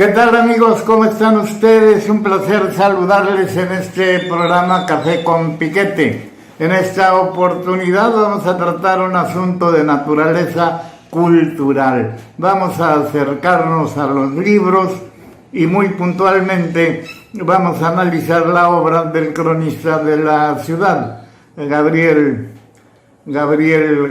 ¿Qué tal, amigos? ¿Cómo están ustedes? Un placer saludarles en este programa Café con Piquete. En esta oportunidad vamos a tratar un asunto de naturaleza cultural. Vamos a acercarnos a los libros y muy puntualmente vamos a analizar la obra del cronista de la ciudad, Gabriel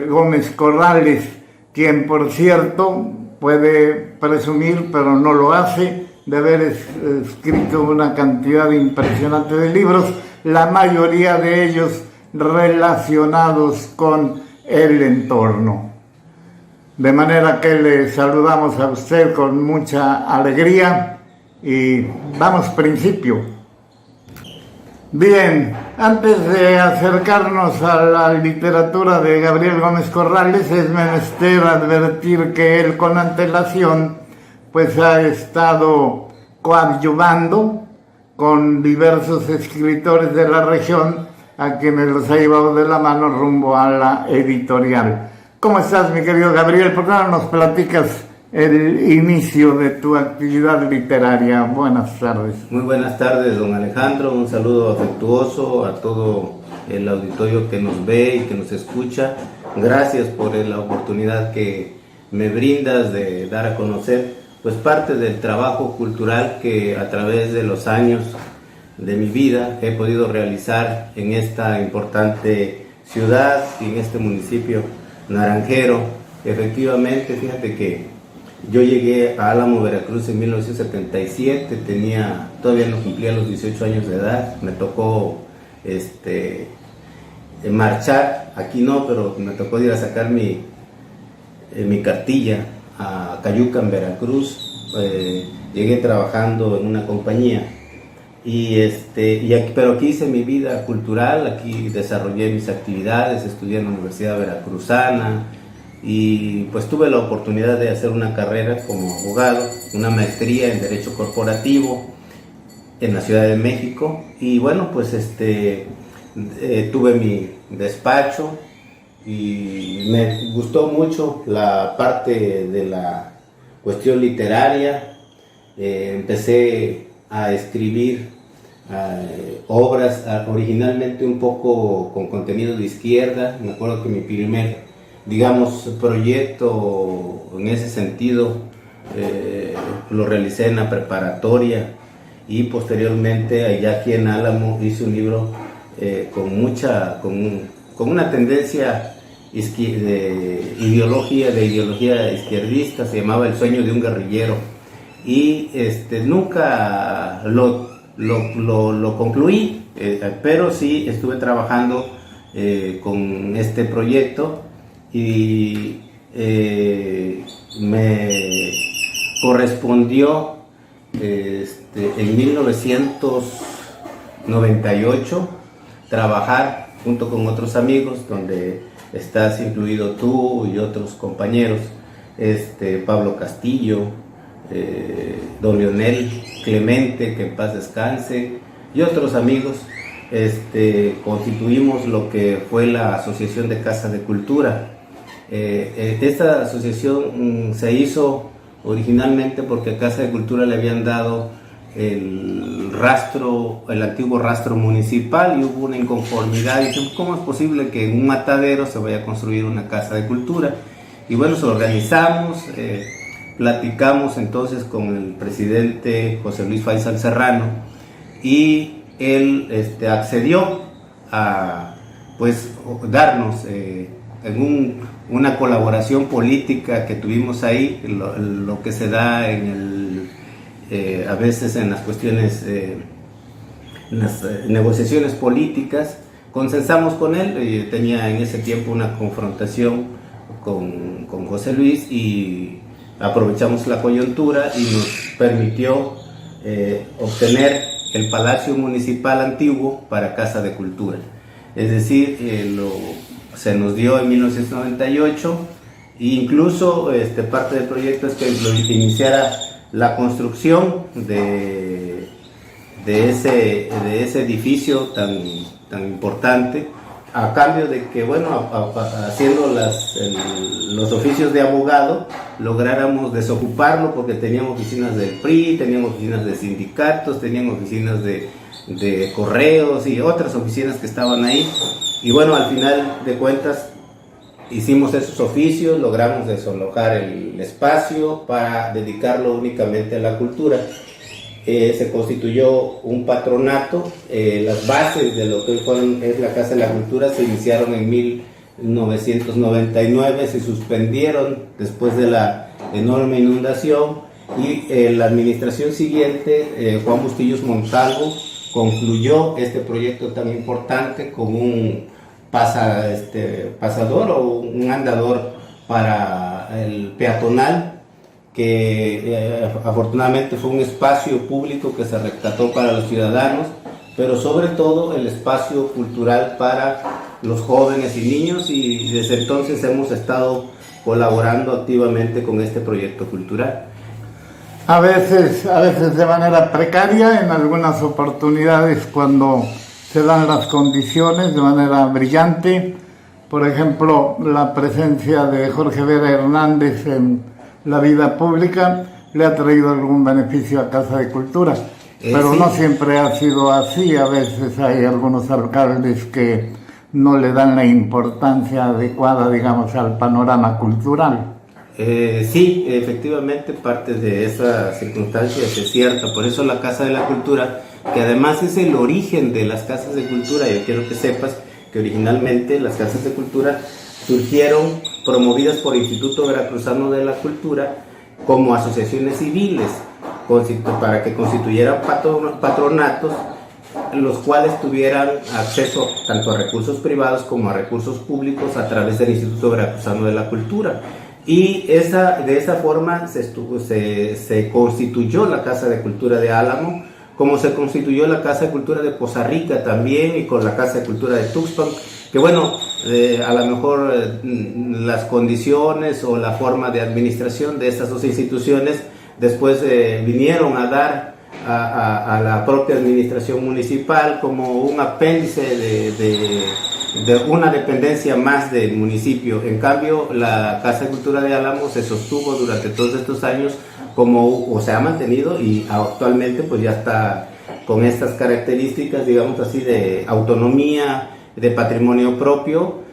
Gómez Corrales, quien, por cierto, puede presumir, pero no lo hace, de haber escrito una cantidad impresionante de libros, la mayoría de ellos relacionados con el entorno. De manera que le saludamos a usted con mucha alegría y vamos principio. Bien, antes de acercarnos a la literatura de Gabriel Gómez Corrales, es menester advertir que él con antelación pues ha estado coadyuvando con diversos escritores de la región a quienes los ha llevado de la mano rumbo a la editorial. ¿Cómo estás, mi querido Gabriel? ¿Por qué no nos platicas el inicio de tu actividad literaria? Buenas tardes. Muy buenas tardes, don Alejandro. Un saludo afectuoso a todo el auditorio que nos ve y que nos escucha. Gracias por la oportunidad que me brindas de dar a conocer pues parte del trabajo cultural que a través de los años de mi vida he podido realizar en esta importante ciudad y en este municipio naranjero. Efectivamente, fíjate que yo llegué a Álamo, Veracruz en 1977, todavía no cumplía los 18 años de edad. Me tocó marchar, aquí no, pero me tocó ir a sacar mi cartilla a Cayuca, en Veracruz. Llegué trabajando en una compañía, pero aquí hice mi vida cultural, aquí desarrollé mis actividades, estudié en la Universidad Veracruzana, y pues tuve la oportunidad de hacer una carrera como abogado, una maestría en Derecho Corporativo en la Ciudad de México. Y bueno, pues tuve mi despacho y me gustó mucho la parte de la cuestión literaria. Empecé a escribir obras originalmente un poco con contenido de izquierda. Me acuerdo que mi primer proyecto en ese sentido lo realicé en la preparatoria, y posteriormente allá aquí en Álamo hice un libro con una tendencia de ideología izquierdista. Se llamaba El sueño de un guerrillero, y nunca lo concluí, pero sí estuve trabajando con este proyecto. Y me correspondió en 1998 trabajar junto con otros amigos, donde estás incluido tú y otros compañeros, Pablo Castillo, don Leonel Clemente, que en paz descanse, y otros amigos. Constituimos lo que fue la Asociación de Casa de Cultura. Esta asociación se hizo originalmente porque a Casa de Cultura le habían dado el antiguo rastro municipal, y hubo una inconformidad. Y dijimos, ¿cómo es posible que en un matadero se vaya a construir una casa de cultura? Y bueno, se organizamos, platicamos entonces con el presidente José Luis Faisal Serrano, y él accedió a pues darnos en una colaboración política que tuvimos ahí, lo que se da a veces en las cuestiones, en las negociaciones políticas. Consensamos con él. Tenía en ese tiempo una confrontación con José Luis, y aprovechamos la coyuntura y nos permitió obtener el Palacio Municipal antiguo para Casa de Cultura. Es decir, se nos dio en 1998, e incluso parte del proyecto es que iniciara la construcción de ese edificio tan importante, a cambio de que, bueno, haciendo los oficios de abogado, lográramos desocuparlo, porque teníamos oficinas del PRI, teníamos oficinas de sindicatos, teníamos oficinas de correos y otras oficinas que estaban ahí. Y bueno, al final de cuentas hicimos esos oficios, logramos desalojar el espacio para dedicarlo únicamente a la cultura. Se constituyó un patronato. Las bases de lo que hoy es la Casa de la Cultura se iniciaron en 1999, se suspendieron después de la enorme inundación, y la administración siguiente, Juan Bustillos Montalvo, concluyó este proyecto tan importante con un pasador o un andador para el peatonal, que afortunadamente fue un espacio público que se rescató para los ciudadanos, pero sobre todo el espacio cultural para los jóvenes y niños, y desde entonces hemos estado colaborando activamente con este proyecto cultural. A veces de manera precaria, en algunas oportunidades cuando se dan las condiciones de manera brillante. Por ejemplo, la presencia de Jorge Vera Hernández en la vida pública le ha traído algún beneficio a Casa de Cultura, pero sí, no siempre ha sido así. A veces hay algunos alcaldes que no le dan la importancia adecuada, digamos, al panorama cultural. Sí, efectivamente, parte de esa circunstancia es cierta. Por eso la Casa de la Cultura, que además es el origen de las casas de cultura, yo quiero que sepas que originalmente las casas de cultura surgieron promovidas por el Instituto Veracruzano de la Cultura como asociaciones civiles, para que constituyeran patronatos, los cuales tuvieran acceso tanto a recursos privados como a recursos públicos a través del Instituto Veracruzano de la Cultura. Y de esa forma se constituyó la Casa de Cultura de Álamo, como se constituyó la Casa de Cultura de Poza Rica también, y con la Casa de Cultura de Tuxpan, que bueno, a lo mejor las condiciones o la forma de administración de estas dos instituciones después vinieron a dar a la propia administración municipal como un apéndice de una dependencia más del municipio. En cambio, la Casa de Cultura de Álamo se sostuvo durante todos estos años o se ha mantenido, y actualmente pues ya está con estas características, digamos así, de autonomía, de patrimonio propio,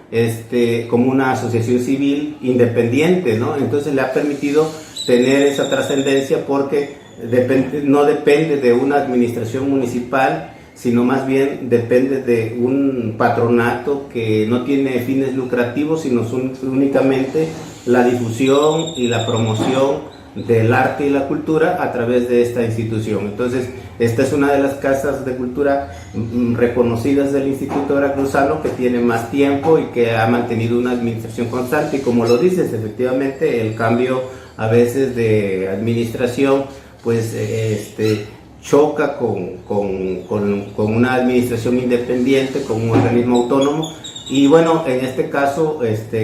como una asociación civil independiente, ¿no? Entonces le ha permitido tener esa trascendencia, porque no depende de una administración municipal, sino más bien depende de un patronato que no tiene fines lucrativos, sino únicamente la difusión y la promoción del arte y la cultura a través de esta institución. Entonces, esta es una de las casas de cultura reconocidas del Instituto Veracruzano, que tiene más tiempo y que ha mantenido una administración constante. Y como lo dices, efectivamente, el cambio a veces de administración pues choca con una administración independiente, con un organismo autónomo. Y bueno, en este caso,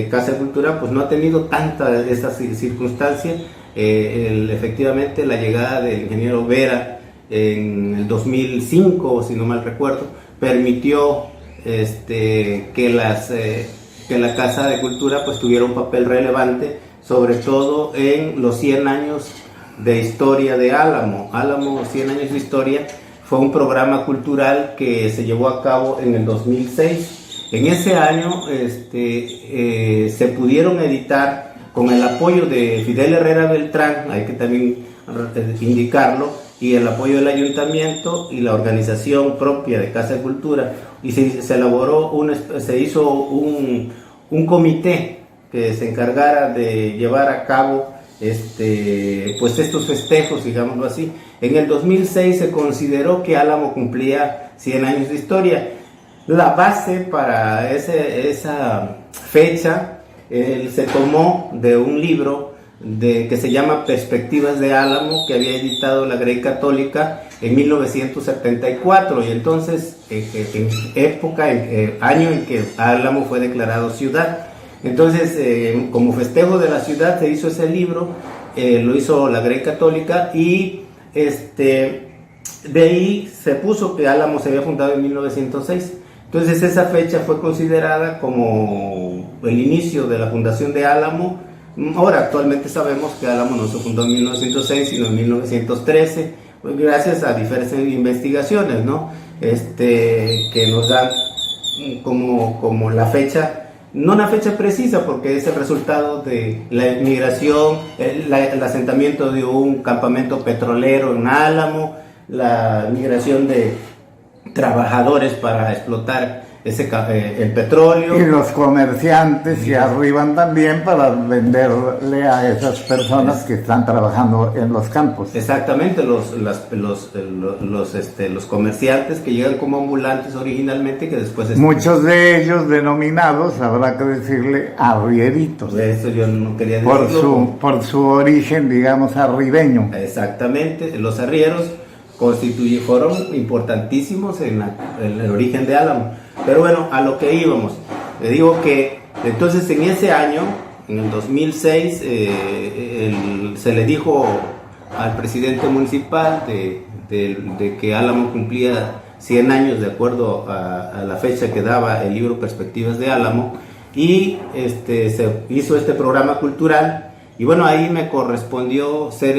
Casa de Cultura pues no ha tenido tanta de esas circunstancias. Efectivamente, la llegada del ingeniero Vera en el 2005, si no mal recuerdo, permitió que la Casa de Cultura pues tuviera un papel relevante, sobre todo en los 100 años de historia de Álamo. Álamo 100 años de historia fue un programa cultural que se llevó a cabo en el 2006. En ese año se pudieron editar, con el apoyo de Fidel Herrera Beltrán, hay que también indicarlo, y el apoyo del ayuntamiento y la organización propia de Casa de Cultura, y se elaboró se hizo un comité que se encargara de llevar a cabo pues estos festejos, digámoslo así. En el 2006 se consideró que Álamo cumplía 100 años de historia. La base para esa fecha se tomó de un libro que se llama Perspectivas de Álamo, que había editado la Grey Católica en 1974, y entonces año en que Álamo fue declarado ciudad. Entonces, como festejo de la ciudad, se hizo ese libro, lo hizo la Grey Católica, y de ahí se puso que Álamo se había fundado en 1906. Entonces esa fecha fue considerada como el inicio de la fundación de Álamo. Ahora actualmente sabemos que Álamo no se fundó en 1906 sino en 1913, pues gracias a diversas investigaciones, ¿no? Que nos dan como la fecha, no una fecha precisa porque es el resultado de la migración, el asentamiento de un campamento petrolero en Álamo, la migración de trabajadores para explotar el petróleo. Y los comerciantes se arriban también para venderle a esas personas que están trabajando en los campos. Exactamente, los comerciantes que llegan como ambulantes originalmente, que después... Muchos de ellos denominados, habrá que decirle, arrieritos. Eso yo no quería decirlo. Por su origen, digamos, arribeño. Exactamente, los arrieros fueron importantísimos en el origen de Álamo. Pero bueno, a lo que íbamos, le digo que entonces en ese año, en el 2006, se le dijo al presidente municipal de que Álamo cumplía 100 años de acuerdo a la fecha que daba el libro Perspectivas de Álamo, y se hizo este programa cultural, y bueno, ahí me correspondió ser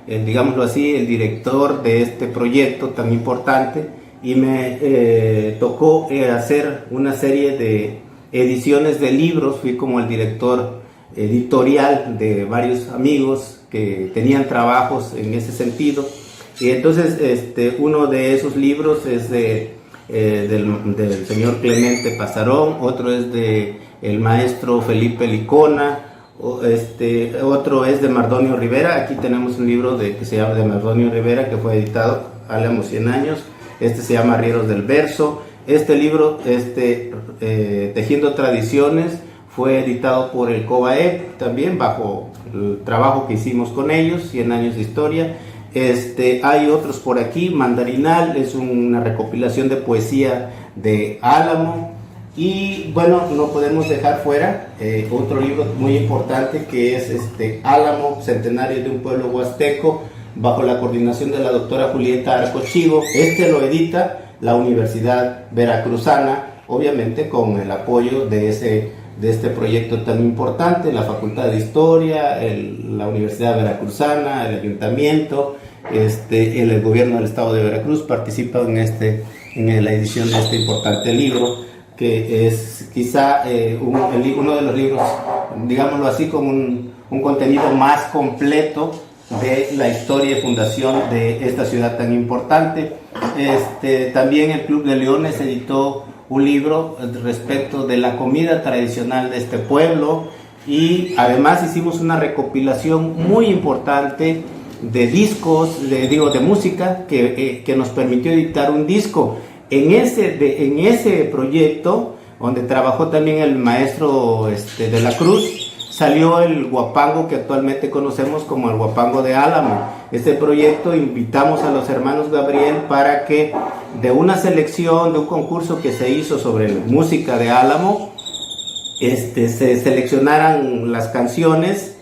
digámoslo así, el director de este proyecto tan importante, y me tocó hacer una serie de ediciones de libros. Fui como el director editorial de varios amigos que tenían trabajos en ese sentido, y entonces uno de esos libros es del señor Clemente Pasarón, otro es de el maestro Felipe Licona, otro es de Mardonio Rivera. Aquí tenemos un libro que se llama de Mardonio Rivera, que fue editado Álamo 100 años. Se llama Arrieros del Verso. Este libro, Tejiendo Tradiciones, fue editado por el COBAEP también, bajo el trabajo que hicimos con ellos, 100 años de historia. Hay otros por aquí. Mandarinal es una recopilación de poesía de Álamo. Y bueno, no podemos dejar fuera otro libro muy importante, que es Álamo, Centenario de un Pueblo Huasteco, bajo la coordinación de la doctora Julieta Arcochigo. Lo edita la Universidad Veracruzana, obviamente con el apoyo de este proyecto tan importante, la Facultad de Historia, la Universidad Veracruzana, el Ayuntamiento, el Gobierno del Estado de Veracruz participan en la edición de este importante libro, que es quizá uno de los libros, digámoslo así, con un contenido más completo de la historia y fundación de esta ciudad tan importante. También el Club de Leones editó un libro respecto de la comida tradicional de este pueblo, y además hicimos una recopilación muy importante de discos, de música, que nos permitió editar un disco. En ese proyecto, donde trabajó también el maestro de la Cruz, salió el guapango que actualmente conocemos como el guapango de Álamo. Este proyecto invitamos a los hermanos Gabriel para que de una selección, de un concurso que se hizo sobre música de Álamo, se seleccionaran las canciones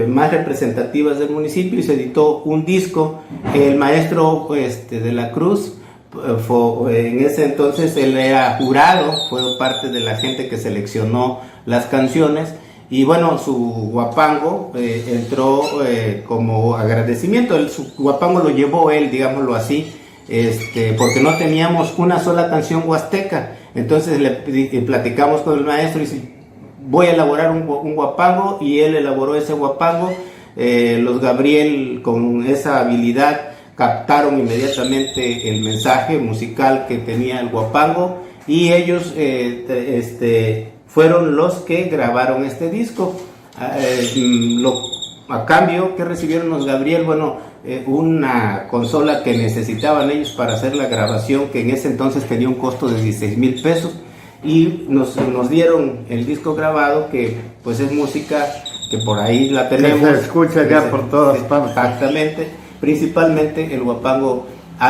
más representativas del municipio, y se editó un disco. El maestro de la Cruz, en ese entonces él era jurado, fue parte de la gente que seleccionó las canciones. Y bueno, su guapango entró como agradecimiento. Su guapango lo llevó él, digámoslo así, porque no teníamos una sola canción huasteca. Entonces le platicamos con el maestro y dice: voy a elaborar un guapango, y él elaboró ese guapango. Los Gabriel, con esa habilidad, captaron inmediatamente el mensaje musical que tenía el guapango, y ellos fueron los que grabaron este disco. A cambio, ¿qué recibieron los Gabriel? Bueno, una consola que necesitaban ellos para hacer la grabación, que en ese entonces tenía un costo de 16,000 pesos, y nos dieron el disco grabado, que pues es música que por ahí la tenemos. Se escucha ya por todas partes. Exactamente, principalmente el guapango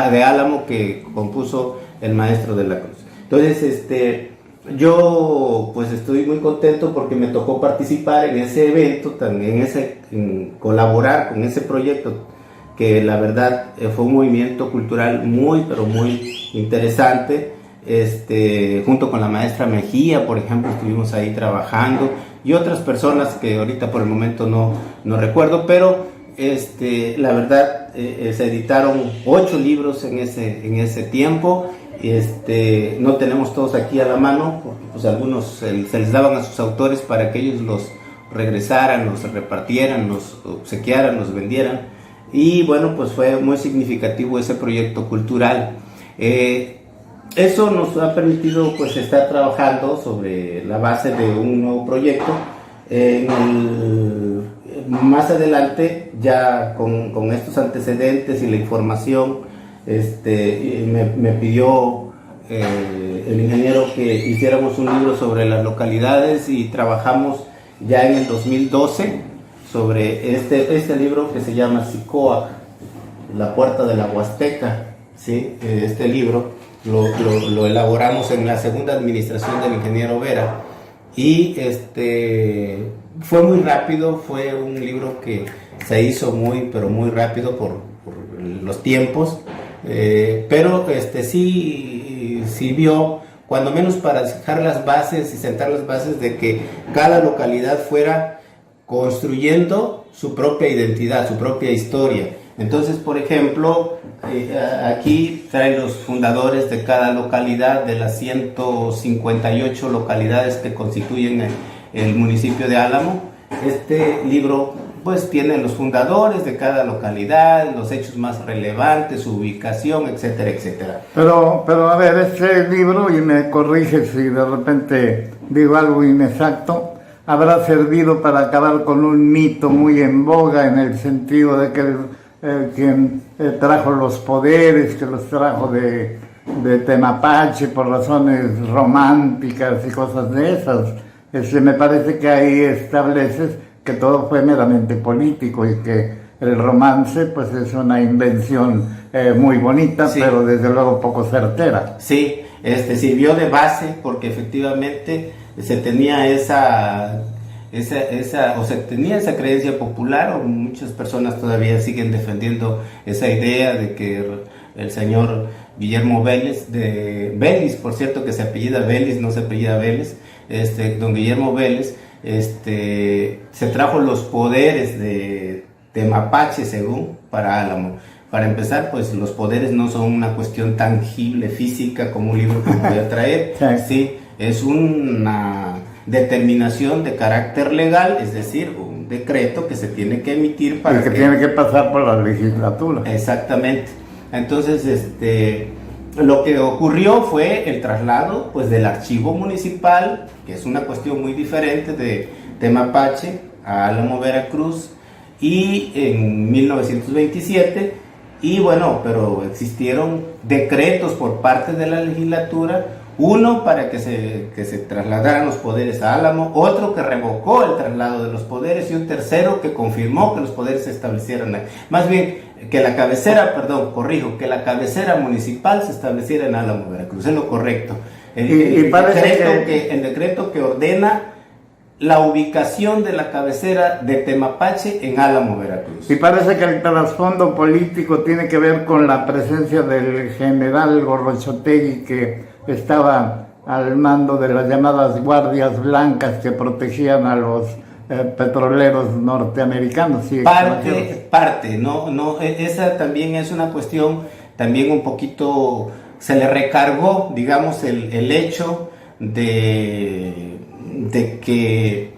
de Álamo, que compuso el maestro de la Cruz. Entonces, yo pues estoy muy contento porque me tocó participar en ese evento, también en colaborar con ese proyecto, que la verdad fue un movimiento cultural muy, pero muy interesante. junto con la maestra Mejía, por ejemplo, estuvimos ahí trabajando, y otras personas que ahorita por el momento no recuerdo, pero la verdad se editaron 8 libros en ese tiempo. No tenemos todos aquí a la mano, porque pues algunos se les daban a sus autores para que ellos los regresaran, los repartieran, los obsequiaran, los vendieran, y bueno, pues fue muy significativo ese proyecto cultural. Eso nos ha permitido pues estar trabajando sobre la base de un nuevo proyecto. Más adelante, ya con estos antecedentes y la información, me pidió el ingeniero que hiciéramos un libro sobre las localidades, y trabajamos ya en el 2012 sobre este libro que se llama Sicoac, la puerta de la Huasteca. ¿Sí? Este libro lo elaboramos en la segunda administración del ingeniero Vera, y fue muy rápido, fue un libro que se hizo pero muy rápido por los tiempos, pero sí sirvió cuando menos para fijar las bases y sentar las bases de que cada localidad fuera construyendo su propia identidad, su propia historia. Entonces, por ejemplo, aquí traen los fundadores de cada localidad, de las 158 localidades que constituyen el municipio de Álamo. Este libro pues tiene los fundadores de cada localidad, los hechos más relevantes, su ubicación, etcétera, etcétera. Pero a ver, este libro, y me corrige si de repente digo algo inexacto, habrá servido para acabar con un mito muy en boga, en el sentido de que quien trajo los poderes, que los trajo de Temapache por razones románticas y cosas de esas. Me parece que ahí estableces que todo fue meramente político, y que el romance pues es una invención muy bonita, sí, pero desde luego poco certera. Sí, sirvió de base porque efectivamente se tenía esa creencia popular, o muchas personas todavía siguen defendiendo esa idea de que el señor Guillermo Vélez, por cierto, que se apellida Vélez, no se apellida Vélez, don Guillermo Vélez, se trajo los poderes de Mapache, según, para Álamo. Para empezar, pues los poderes no son una cuestión tangible, física, como un libro que voy a traer. Sí, es una determinación de carácter legal, es decir, un decreto que se tiene que emitir para que tiene que pasar por la legislatura. Exactamente. Entonces, lo que ocurrió fue el traslado pues del archivo municipal, que es una cuestión muy diferente, de Temapache a Álamo, Veracruz, y en 1927, y bueno, pero existieron decretos por parte de la legislatura, uno para que se trasladaran los poderes a Álamo, otro que revocó el traslado de los poderes, y un tercero que confirmó que los poderes se establecieran ahí. Más bien, que la cabecera municipal se estableciera en Álamo, Veracruz, es lo correcto. El decreto que ordena la ubicación de la cabecera de Temapache en Álamo, Veracruz. Y parece que el trasfondo político tiene que ver con la presencia del general Gorrochotegui, que estaba al mando de las llamadas guardias blancas que protegían a los petroleros norteamericanos. ¿Sí? Parte, no, esa también es una cuestión, también un poquito se le recargó, digamos, el hecho de que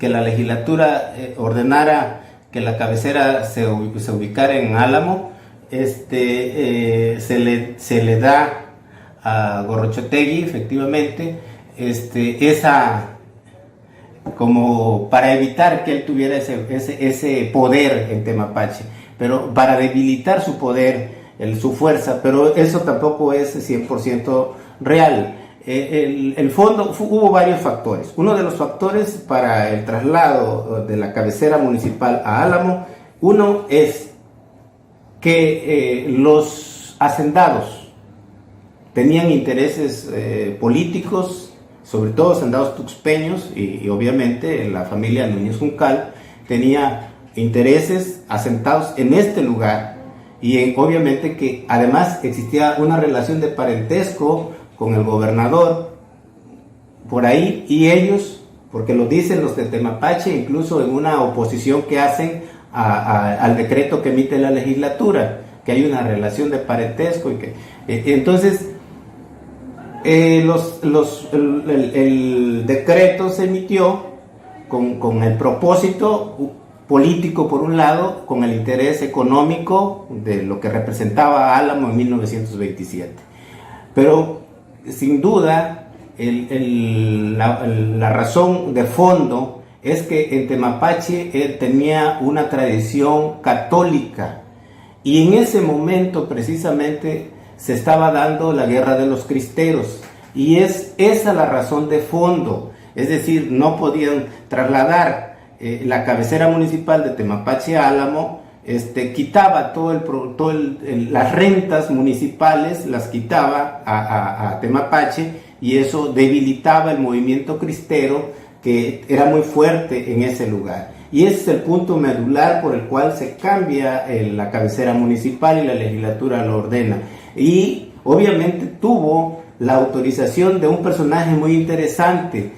la legislatura ordenara que la cabecera se ubicara en Álamo. Se le da a Gorrochotegui efectivamente esa, como para evitar que él tuviera ese poder en Temapache, pero para debilitar su poder, su fuerza, pero eso tampoco es 100% real. El fondo, hubo varios factores. Uno de los factores para el traslado de la cabecera municipal a Álamo, uno es que los hacendados tenían intereses políticos, sobre todo hacendados tuxpeños, y obviamente la familia Núñez Juncal tenía intereses asentados en este lugar, y obviamente que además existía una relación de parentesco con el gobernador por ahí, y ellos, porque lo dicen los de Temapache, incluso en una oposición que hacen al decreto que emite la legislatura, que hay una relación de parentesco y que entonces el decreto se emitió con el propósito político por un lado, con el interés económico de lo que representaba Álamo en 1927. Pero sin duda la razón de fondo es que en Temapache tenía una tradición católica, y en ese momento precisamente se estaba dando la guerra de los cristeros, y es esa la razón de fondo. Es decir, no podían trasladar la cabecera municipal de Temapache a Álamo, quitaba las rentas municipales, las quitaba a Temapache, y eso debilitaba el movimiento cristero, que era muy fuerte en ese lugar. Y ese es el punto medular por el cual se cambia la cabecera municipal y la legislatura lo ordena. Y obviamente tuvo la autorización de un personaje muy interesante,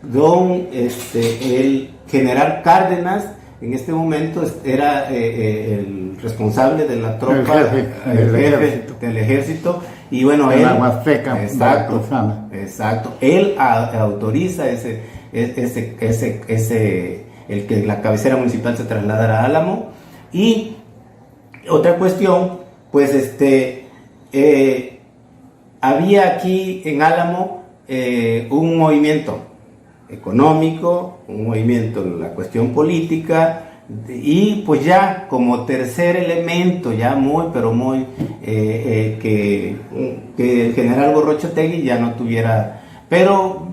el general Cárdenas. En este momento era el responsable de la tropa, el jefe del ejército, y bueno, él, la Huasteca, exacto, él autoriza el que la cabecera municipal se trasladara a Álamo. Y otra cuestión, pues había aquí en Álamo un movimiento económico, un movimiento en la cuestión política, y pues ya como tercer elemento, ya que el general Gorrochategui ya no tuviera. Pero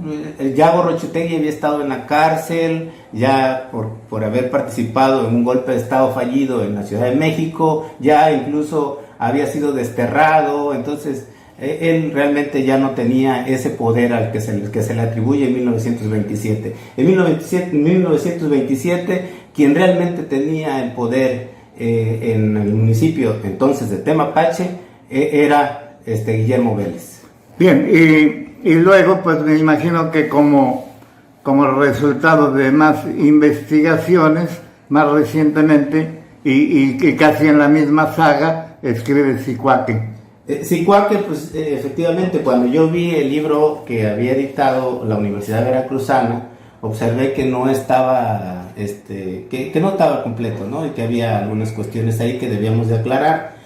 ya Gorrochategui había estado en la cárcel, ya por haber participado en un golpe de estado fallido en la Ciudad de México, ya incluso había sido desterrado. Entonces él realmente ya no tenía ese poder al que se le atribuye en 1927. En 1927, quien realmente tenía el poder en el municipio entonces de Temapache era Guillermo Vélez. Bien, y luego, pues me imagino que como resultado de más investigaciones, más recientemente, y casi en la misma saga, escribe Cicuaque. Cicuaque, pues efectivamente, cuando yo vi el libro que había editado la Universidad Veracruzana, observé que no estaba, que no estaba completo, ¿no? Y que había algunas cuestiones ahí que debíamos de aclarar.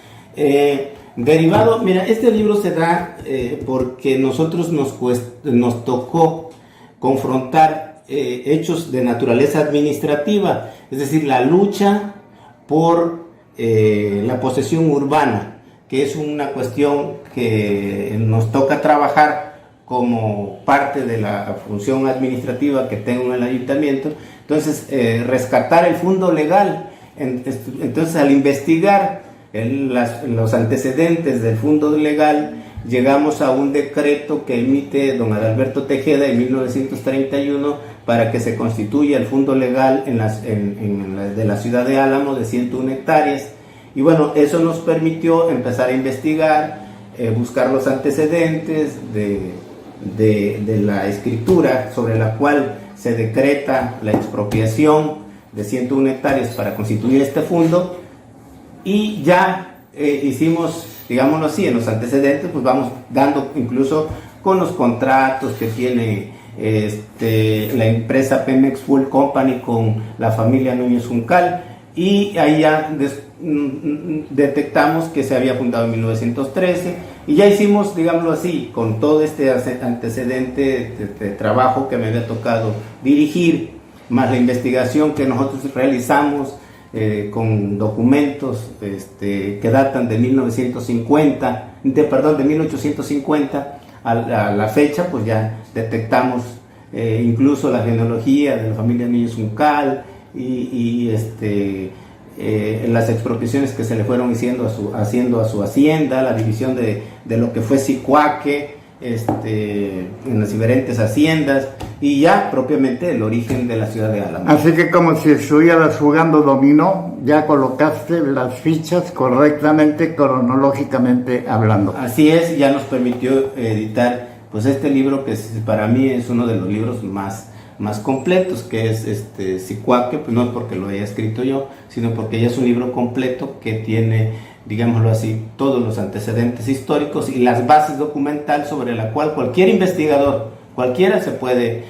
Derivado, mira, este libro se da porque nosotros nos tocó confrontar hechos de naturaleza administrativa, es decir, la lucha por la posesión urbana, que es una cuestión que nos toca trabajar como parte de la función administrativa que tengo en el ayuntamiento. Entonces, rescatar el fondo legal. Entonces, al investigar los antecedentes del fondo legal, llegamos a un decreto que emite don Adalberto Tejeda en 1931 para que se constituya el fondo legal de la ciudad de Álamo de 101 hectáreas. Y bueno, eso nos permitió empezar a investigar, buscar los antecedentes de la escritura sobre la cual se decreta la expropiación de 101 hectáreas para constituir este fondo. Y ya hicimos, digámoslo así, en los antecedentes, pues vamos dando incluso con los contratos que tiene la empresa Pemex Fuel Company con la familia Núñez Juncal, y ahí ya detectamos que se había fundado en 1913, y ya hicimos, digámoslo así, con todo este antecedente de trabajo que me había tocado dirigir, más la investigación que nosotros realizamos con documentos que datan de 1850 a la fecha, pues ya detectamos incluso la genealogía de la familia Núñez Juncal y las expropiaciones que se le fueron haciendo a su hacienda, la división de lo que fue Cicuaque, en las diferentes haciendas y ya propiamente el origen de la ciudad de Álamo. Así que como si estuvieras jugando dominó, ya colocaste las fichas correctamente, cronológicamente hablando. Así es, ya nos permitió editar pues este libro que para mí es uno de los libros más completos, que es Cicuaque, pues no porque lo haya escrito yo, sino porque ya es un libro completo que tiene, digámoslo así, todos los antecedentes históricos y las bases documentales sobre la cual cualquier investigador, cualquiera se puede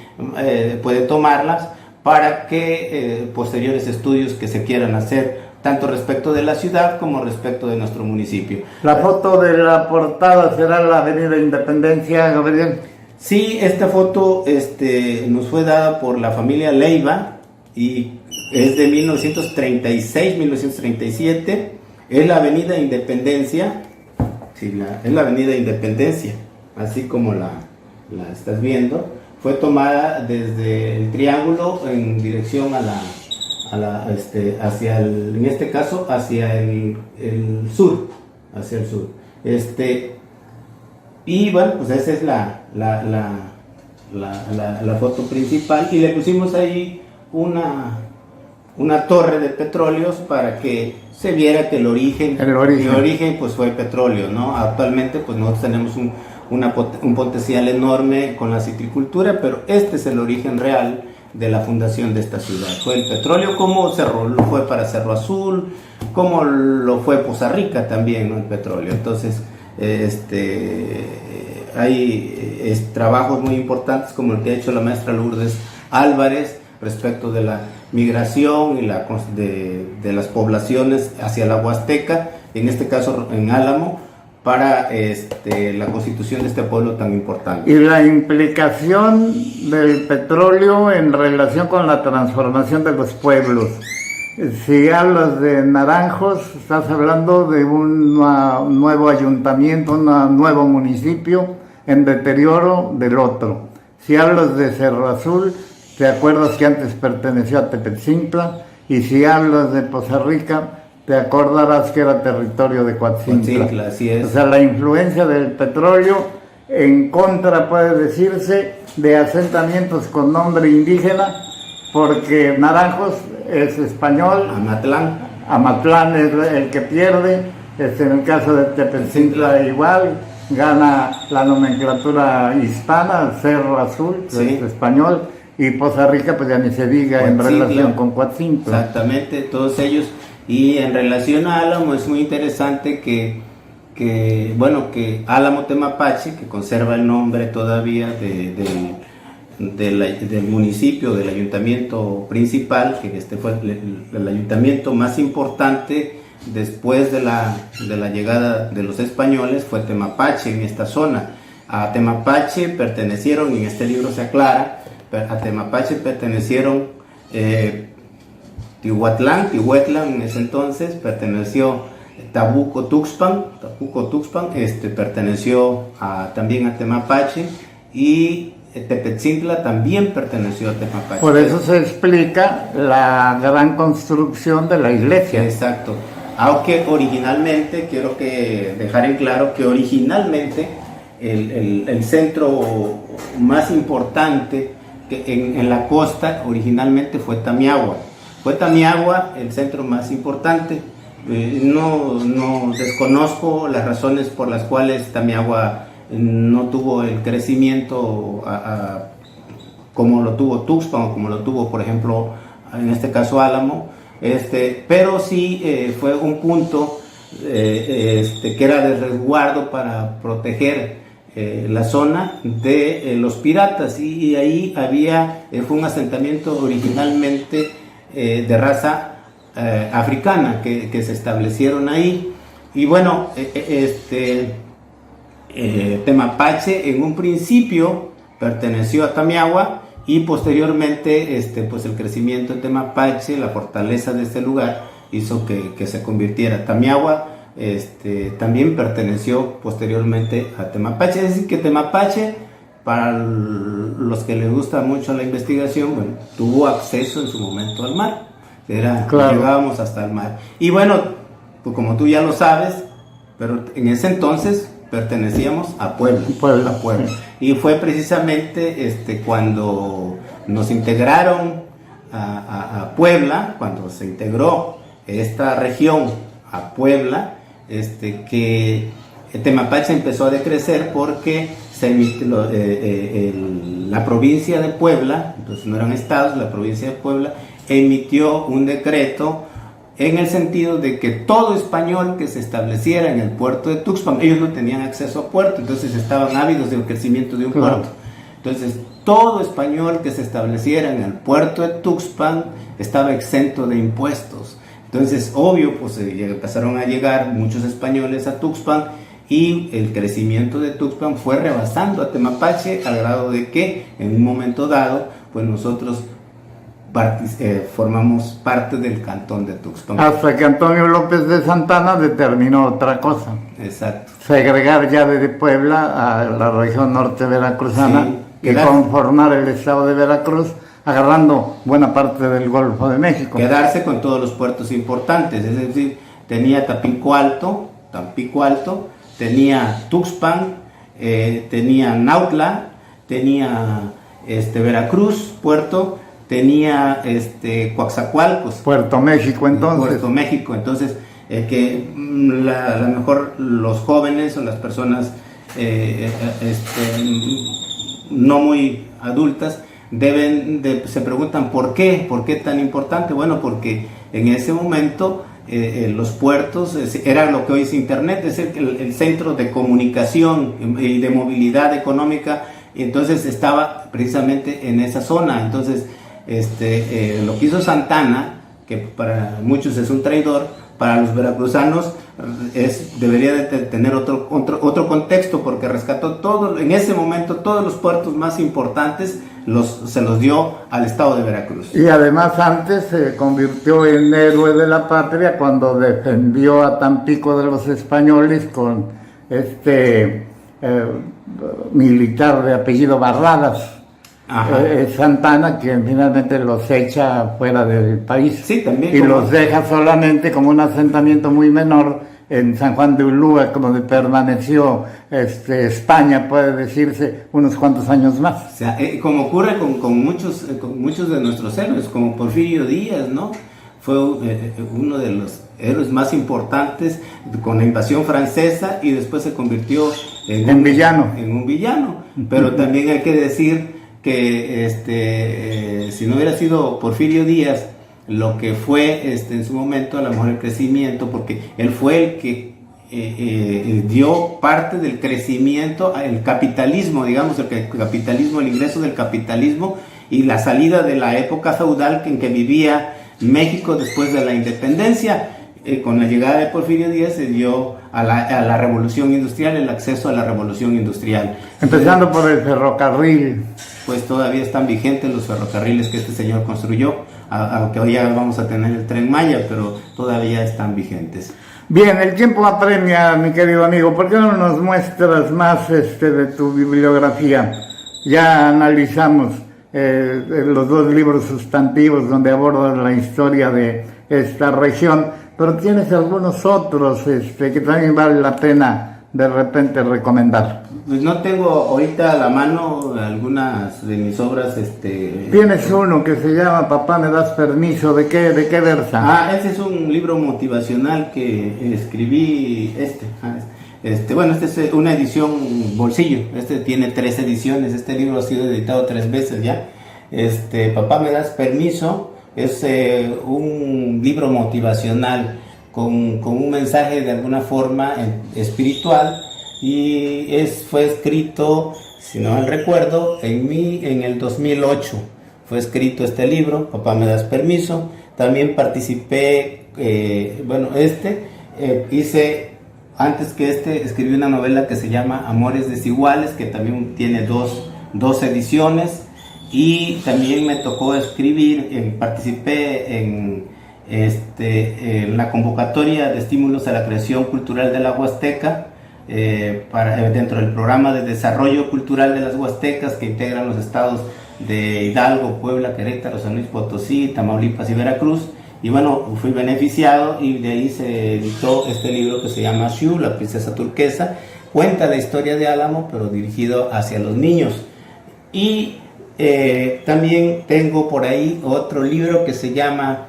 tomarlas para que posteriores estudios que se quieran hacer, tanto respecto de la ciudad como respecto de nuestro municipio. La foto de la portada será la Avenida Independencia, Gabriel. Sí, esta foto nos fue dada por la familia Leiva y es de 1936-1937. Es la Avenida Independencia, sí, es la Avenida Independencia, así como la estás viendo. Fue tomada desde el Triángulo en dirección hacia en este caso hacia el sur, hacia el sur. Y bueno, pues esa es la foto principal y le pusimos ahí una torre de petróleos para que se viera que el origen pues fue petróleo, ¿no? Actualmente pues nosotros tenemos un potencial enorme con la citricultura, pero este es el origen real de la fundación de esta ciudad. Fue el petróleo, como lo fue para Cerro Azul, como lo fue Poza Rica también, ¿no? El petróleo. Entonces, hay trabajos muy importantes como el que ha hecho la maestra Lourdes Álvarez respecto de la migración y de las poblaciones hacia la Huasteca, en este caso en Álamo, para la constitución de este pueblo tan importante. Y la implicación del petróleo en relación con la transformación de los pueblos. Si hablas de Naranjos, estás hablando de un nuevo ayuntamiento, un nuevo municipio en deterioro del otro. Si hablas de Cerro Azul, te acuerdas que antes perteneció a Tepetzintla, y si hablas de Poza Rica, te acordarás que era territorio de Coatzintla. Así es. O sea, la influencia del petróleo en contra, puede decirse, de asentamientos con nombre indígena, porque Naranjos es español, Amatlán es el que pierde, en el caso de Tepetzintla igual, gana la nomenclatura hispana, Cerro Azul, que sí, es español, y Poza Rica pues ya ni se diga en relación con Coatzintla. Exactamente, todos ellos. Y en relación a Álamo es muy interesante que Álamo Temapache, que conserva el nombre todavía del municipio, del ayuntamiento principal, que fue el ayuntamiento más importante después de la llegada de los españoles, fue Temapache en esta zona. A Temapache pertenecieron, y en este libro se aclara, a Temapache pertenecieron Tihuatlán en ese entonces, perteneció Tabuco Tuxpan, perteneció también a Temapache, y Tepetzintla también perteneció a Temapache. Por eso se explica la gran construcción de la iglesia. Exacto. Aunque originalmente, quiero dejar en claro que originalmente el centro más importante en la costa originalmente fue Tamiagua. Fue Tamiagua el centro más importante. No desconozco las razones por las cuales Tamiagua no tuvo el crecimiento como lo tuvo Tuxpan o como lo tuvo, por ejemplo, en este caso Álamo, pero sí fue un punto que era de resguardo para proteger la zona de los piratas, y ahí fue un asentamiento originalmente de raza africana que se establecieron ahí. Y bueno, Temapache en un principio perteneció a Tamiagua, y posteriormente pues el crecimiento de Temapache, la fortaleza de este lugar, hizo que se convirtiera. Tamiagua también perteneció posteriormente a Temapache. Es decir, que Temapache, para los que les gusta mucho la investigación, bueno, tuvo acceso en su momento al mar. Claro. Llegábamos hasta el mar. Y bueno, pues como tú ya lo sabes, pero en ese entonces pertenecíamos a Puebla. Puebla. A Puebla. Y fue precisamente cuando nos integraron a Puebla, cuando se integró esta región a Puebla, que Temapache empezó a decrecer porque la provincia de Puebla, entonces no eran estados, la provincia de Puebla emitió un decreto en el sentido de que todo español que se estableciera en el puerto de Tuxpan, ellos no tenían acceso a puerto, entonces estaban ávidos del crecimiento de un puerto. Entonces, todo español que se estableciera en el puerto de Tuxpan estaba exento de impuestos. Entonces, obvio, pues empezaron a llegar muchos españoles a Tuxpan y el crecimiento de Tuxpan fue rebasando a Temapache al grado de que en un momento dado, pues nosotros formamos parte del cantón de Tuxpan. Hasta que Antonio López de Santana determinó otra cosa. Exacto. Segregar ya de Puebla a la región norte veracruzana, sí, y conformar el estado de Veracruz, agarrando buena parte del Golfo de México. Quedarse con todos los puertos importantes, es decir, tenía Tampico Alto, tenía Tuxpan, tenía Nautla, tenía Veracruz, puerto, tenía Coatzacoalcos, Puerto México entonces que a lo mejor los jóvenes o las personas no muy adultas se preguntan ¿por qué tan importante? Bueno, porque en ese momento los puertos era lo que hoy es internet, es el centro de comunicación y de movilidad económica, y entonces estaba precisamente en esa zona. Entonces lo que hizo Santana, que para muchos es un traidor, para los veracruzanos debería de tener otro contexto, porque rescató en ese momento todos los puertos más importantes, se los dio al estado de Veracruz. Y además antes se convirtió en héroe de la patria cuando defendió a Tampico de los españoles con militar de apellido Barradas. Santana, quien finalmente los echa fuera del país, sí, también, y los deja solamente como un asentamiento muy menor en San Juan de Ulúa, donde permaneció España, puede decirse, unos cuantos años más. O sea, como ocurre con muchos de nuestros héroes, como Porfirio Díaz, ¿no? Fue uno de los héroes más importantes con la invasión francesa y después se convirtió en un villano. Pero también hay que decir que si no hubiera sido Porfirio Díaz lo que fue en su momento, a lo mejor el crecimiento, porque él fue el que dio parte del crecimiento, el capitalismo, digamos, el ingreso del capitalismo y la salida de la época feudal en que vivía México después de la independencia. Con la llegada de Porfirio Díaz se dio a la revolución industrial, el acceso a la revolución industrial. Empezando por el ferrocarril. Pues todavía están vigentes los ferrocarriles que este señor construyó, aunque hoy ya vamos a tener el Tren Maya, pero todavía están vigentes. Bien, el tiempo apremia, mi querido amigo. ¿Por qué no nos muestras más de tu bibliografía? Ya analizamos los dos libros sustantivos donde abordan la historia de esta región, pero tienes algunos otros que también vale la pena de repente recomendar. Pues no tengo ahorita a la mano algunas de mis obras. Tienes uno que se llama Papá, ¿me das permiso? ¿De qué versa? Ese es un libro motivacional que escribí. Bueno, es una edición bolsillo. Tiene 3 ediciones. Este libro ha sido editado 3 veces ya. Papá, ¿me das permiso? Es un libro motivacional con un mensaje de alguna forma espiritual, y fue escrito, si no mal recuerdo, en el 2008 fue escrito este libro, Papá, ¿me das permiso? También participé, hice, antes que escribí una novela que se llama Amores Desiguales, que también tiene dos ediciones, y también me tocó escribir, participé en la convocatoria de estímulos a la creación cultural de la Huasteca, dentro del programa de desarrollo cultural de las Huastecas, que integran los estados de Hidalgo, Puebla, Querétaro, San Luis Potosí, Tamaulipas y Veracruz. Y bueno, fui beneficiado, y de ahí se editó este libro que se llama Xiu, la princesa turquesa, cuenta la historia de Álamo, pero dirigido hacia los niños. Y también tengo por ahí otro libro que se llama,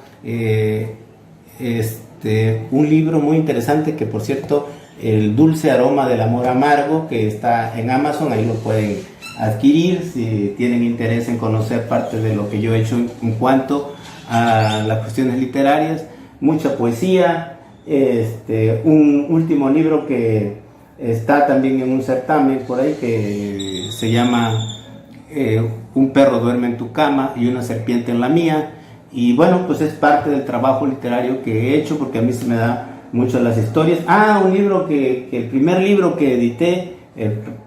un libro muy interesante que, por cierto, El dulce aroma del amor amargo, que está en Amazon, ahí lo pueden adquirir si tienen interés en conocer parte de lo que yo he hecho en cuanto a las cuestiones literarias. Mucha poesía, un último libro que está también en un certamen por ahí que se llama Un perro duerme en tu cama y una serpiente en la mía, y bueno, pues es parte del trabajo literario que he hecho, porque a mí se me da mucho las historias. Un libro que el primer libro que edité,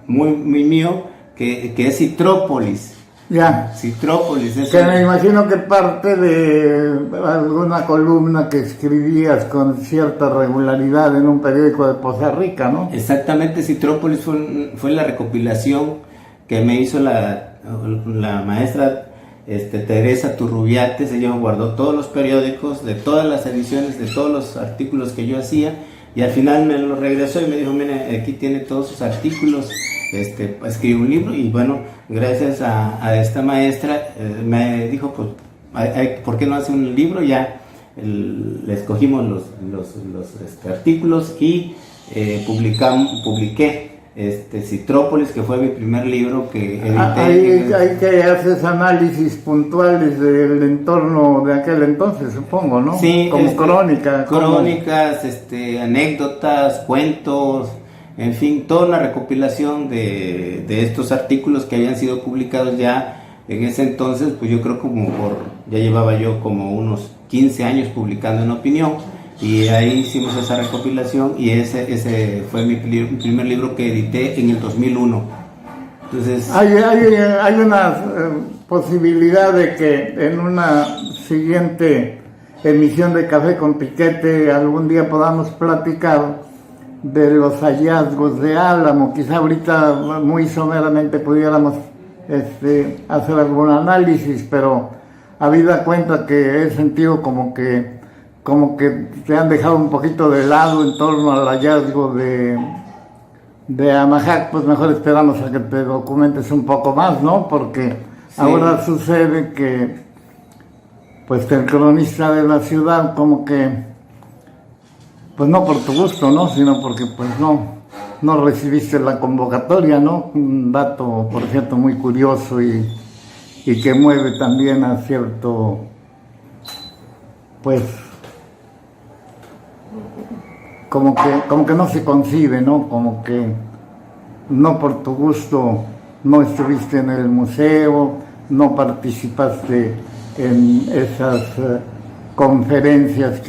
muy mío, que es Citrópolis. Ya. Citrópolis. Que me imagino que parte de alguna columna que escribías con cierta regularidad en un periódico de Poza Rica, ¿no? Exactamente, Citrópolis fue la recopilación que me hizo la maestra Teresa Turrubiates. Ella guardó todos los periódicos de todas las ediciones, de todos los artículos que yo hacía, y al final me los regresó y me dijo: mira, aquí tiene todos sus artículos, escribí un libro. Y bueno, gracias a esta maestra me dijo, pues, ¿por qué no hace un libro? Ya le escogimos los artículos y publiqué Citrópolis, que fue mi primer libro que edité. Ahí que haces análisis puntuales del entorno de aquel entonces, supongo, ¿no? Sí, como crónicas, anécdotas, cuentos, en fin, toda una recopilación de estos artículos que habían sido publicados ya en ese entonces. Pues yo creo ya llevaba yo como unos 15 años publicando en Opinión, y ahí hicimos esa recopilación, y ese fue mi primer libro que edité en el 2001. Entonces, hay una posibilidad de que en una siguiente emisión de Café con Piquete algún día podamos platicar de los hallazgos de Álamo. Quizá ahorita muy someramente pudiéramos hacer algún análisis, pero habida cuenta que he sentido como que te han dejado un poquito de lado en torno al hallazgo de Amajac, pues mejor esperamos a que te documentes un poco más, ¿no? Porque sí, ahora sucede que pues el cronista de la ciudad como que, pues no por tu gusto, ¿no? Sino porque pues no recibiste la convocatoria, ¿no? Un dato, por cierto, muy curioso y que mueve también a cierto, pues, como que no se concibe, ¿no? Como que no por tu gusto no estuviste en el museo, no participaste en esas conferencias que